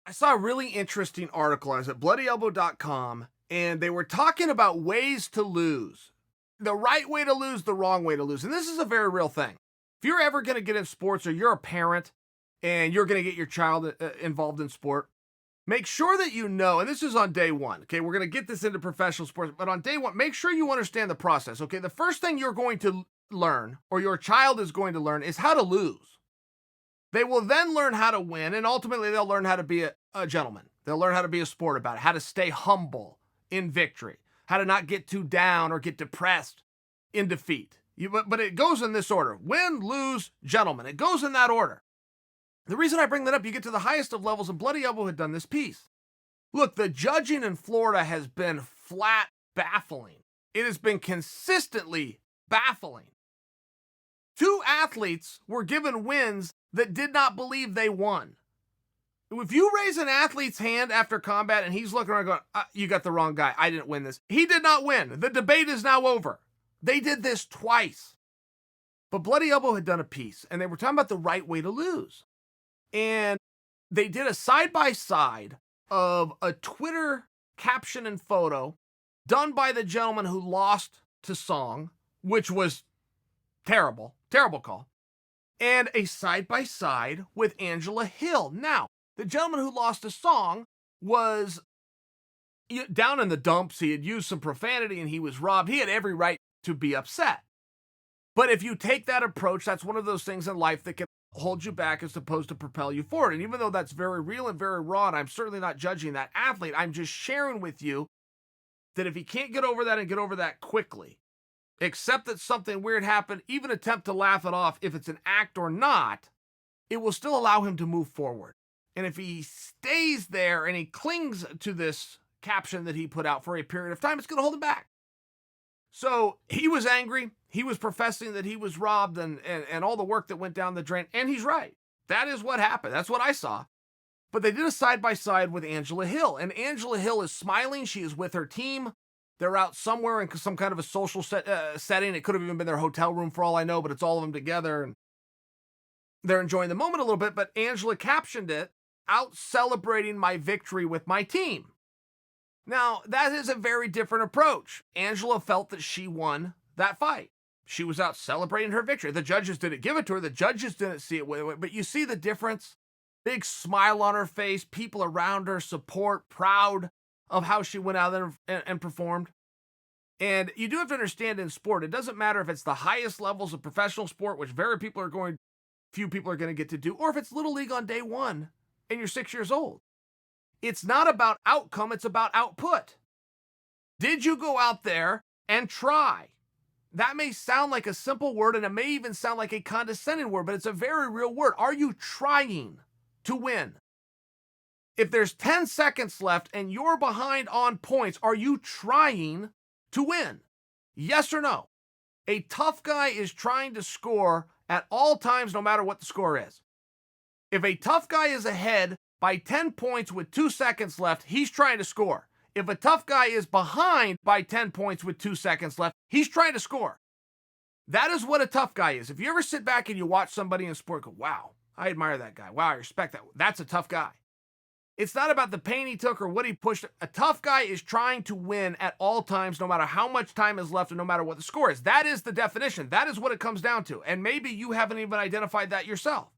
I saw a really interesting article. I was at bloodyelbow.com and they were talking about ways to lose. The right way to lose, the wrong way to lose. And this is a very real thing. If you're ever going to get in sports or you're a parent and you're going to get your child involved in sport, make sure that you know, and this is on day one, okay? We're going to get this into professional sports, but on day one, make sure you understand the process, okay? The first thing you're going to learn, or your child is going to learn, is how to lose. They will then learn how to win, and ultimately they'll learn how to be a gentleman. They'll learn how to be a sport about it, how to stay humble in victory, how to not get too down or get depressed in defeat. But it goes in this order: win, lose, gentleman. It goes in that order. The reason I bring that up, you get to the highest of levels, and Bloody Elbow had done this piece. Look, the judging in Florida has been flat baffling. It has been consistently baffling. 2 athletes were given wins that did not believe they won. If you raise an athlete's hand after combat and he's looking around going, you got the wrong guy, I didn't win this. He did not win. The debate is now over. They did this twice. But Bloody Elbow had done a piece, and they were talking about the right way to lose. And they did a side-by-side of a Twitter caption and photo done by the gentleman who lost to Song, which was terrible call, and a side-by-side with Angela Hill. Now, the gentleman who lost to Song was down in the dumps. He had used some profanity and he was robbed. He had every right to be upset. But if you take that approach, that's one of those things in life that can hold you back as opposed to propel you forward. And even though that's very real and very raw, and I'm certainly not judging that athlete, I'm just sharing with you that if he can't get over that and get over that quickly, accept that something weird happened, even attempt to laugh it off if it's an act or not, it will still allow him to move forward. And if he stays there and he clings to this caption that he put out for a period of time, it's going to hold him back. So he was angry. He was professing that he was robbed and all the work that went down the drain. And he's right. That is what happened. That's what I saw. But they did a side-by-side with Angela Hill. And Angela Hill is smiling. She is with her team. They're out somewhere in some kind of a social setting. It could have even been their hotel room for all I know, but it's all of them together. And they're enjoying the moment a little bit. But Angela captioned it, "Out celebrating my victory with my team." Now, that is a very different approach. Angela felt that she won that fight. She was out celebrating her victory. The judges didn't give it to her. The judges didn't see it. But you see the difference? Big smile on her face, people around her, support, proud of how she went out there and performed. And you do have to understand in sport, it doesn't matter if it's the highest levels of professional sport, which few people are going to get to do, or if it's Little League on day one and you're 6 years old. It's not about outcome, it's about output. Did you go out there and try? That may sound like a simple word, and it may even sound like a condescending word, but it's a very real word. Are you trying to win? If there's 10 seconds left and you're behind on points, are you trying to win? Yes or no? A tough guy is trying to score at all times, no matter what the score is. If a tough guy is ahead by 10 points with 2 seconds left, he's trying to score. If a tough guy is behind by 10 points with 2 seconds left, he's trying to score. That is what a tough guy is. If you ever sit back and you watch somebody in sport, go, wow, I admire that guy. Wow, I respect that. That's a tough guy. It's not about the pain he took or what he pushed. A tough guy is trying to win at all times, no matter how much time is left and no matter what the score is. That is the definition. That is what it comes down to. And maybe you haven't even identified that yourself.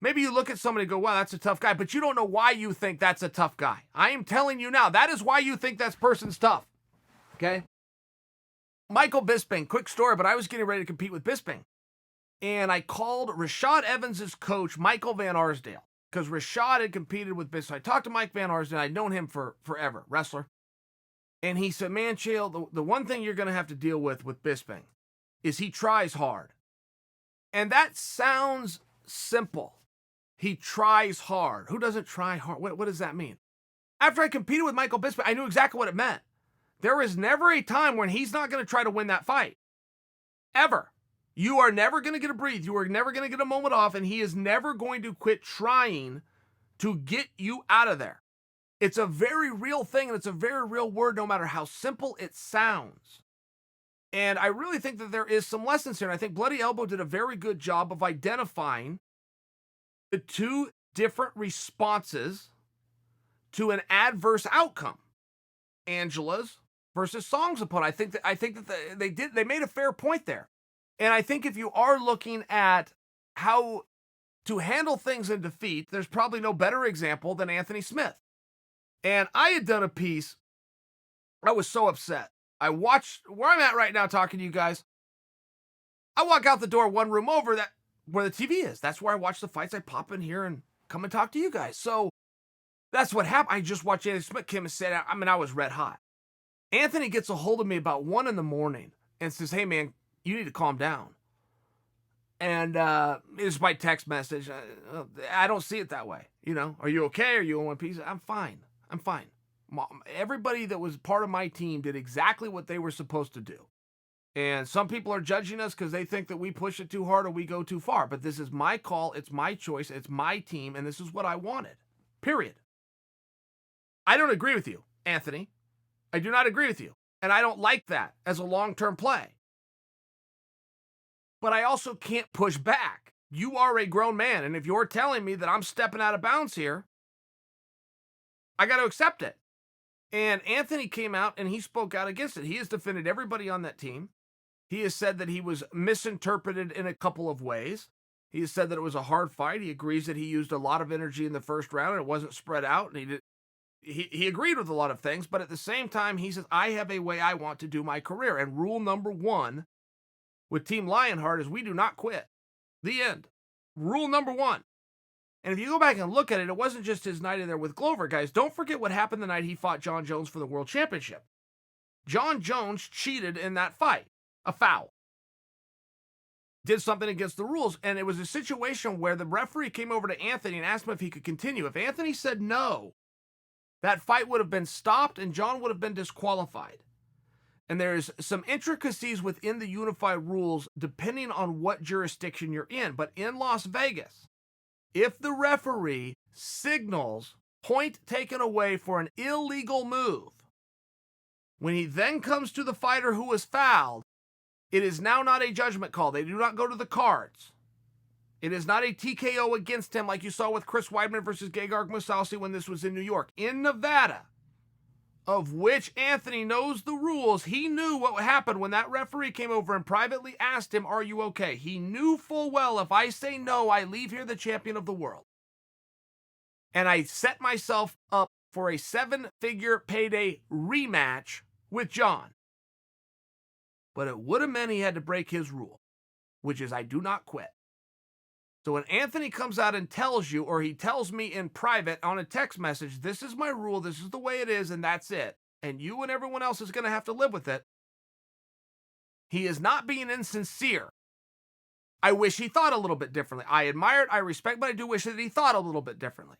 Maybe you look at somebody and go, wow, that's a tough guy, but you don't know why you think that's a tough guy. I am telling you now, that is why you think that person's tough. Okay? Michael Bisping, quick story, but I was getting ready to compete with Bisping. And I called Rashad Evans' coach, Michael Van Arsdale, because Rashad had competed with Bisping. I talked to Mike Van Arsdale. I'd known him for forever, wrestler. And he said, man, Chael, the one thing you're going to have to deal with Bisping is he tries hard. And that sounds simple. He tries hard. Who doesn't try hard? What does that mean? After I competed with Michael Bisping, I knew exactly what it meant. There is never a time when he's not going to try to win that fight. Ever. You are never going to get a breathe. You are never going to get a moment off, and he is never going to quit trying to get you out of there. It's a very real thing, and it's a very real word, no matter how simple it sounds. And I really think that there is some lessons here, and I think Bloody Elbow did a very good job of identifying the 2 different responses to an adverse outcome. Angela's versus Song's opponent. I think that they made a fair point there. And I think if you are looking at how to handle things in defeat, there's probably no better example than Anthony Smith. And I had done a piece. I was so upset. I watched where I'm at right now talking to you guys. I walk out the door one room over where the TV is. That's where I watch the fights. I pop in here and come and talk to you guys. So that's what happened. I just watched Anthony Smith come and said, I was red hot. Anthony gets a hold of me about 1 a.m. and says, hey man, you need to calm down. And it's by text message. I don't see it that way. Are you okay? Are you in one piece? I'm fine. Everybody that was part of my team did exactly what they were supposed to do. And some people are judging us because they think that we push it too hard or we go too far. But this is my call. It's my choice. It's my team. And this is what I wanted. Period. I don't agree with you, Anthony. I do not agree with you. And I don't like that as a long-term play. But I also can't push back. You are a grown man. And if you're telling me that I'm stepping out of bounds here, I got to accept it. And Anthony came out and he spoke out against it. He has defended everybody on that team. He has said that he was misinterpreted in a couple of ways. He has said that it was a hard fight. He agrees that he used a lot of energy in the first round and it wasn't spread out. And he agreed with a lot of things, but at the same time, he says, I have a way I want to do my career. And rule number 1 with Team Lionheart is we do not quit. The end. Rule number 1. And if you go back and look at it, it wasn't just his night in there with Glover, guys. Don't forget what happened the night he fought John Jones for the World Championship. John Jones cheated in that fight. A foul. Did something against the rules. And it was a situation where the referee came over to Anthony and asked him if he could continue. If Anthony said no, that fight would have been stopped and John would have been disqualified. And there's some intricacies within the unified rules depending on what jurisdiction you're in. But in Las Vegas, if the referee signals point taken away for an illegal move, when he then comes to the fighter who was fouled, it is now not a judgment call. They do not go to the cards. It is not a TKO against him like you saw with Chris Weidman versus Gegard Mousasi when this was in New York. In Nevada, of which Anthony knows the rules, he knew what happened when that referee came over and privately asked him, are you okay? He knew full well, if I say no, I leave here the champion of the world. And I set myself up for a 7-figure payday rematch with John. But it would have meant he had to break his rule, which is I do not quit. So when Anthony comes out and tells you, or he tells me in private on a text message, this is my rule, this is the way it is, and that's it, and you and everyone else is going to have to live with it, he is not being insincere. I wish he thought a little bit differently. I admire it, I respect, but I do wish that he thought a little bit differently.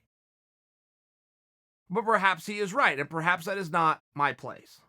But perhaps he is right, and perhaps that is not my place.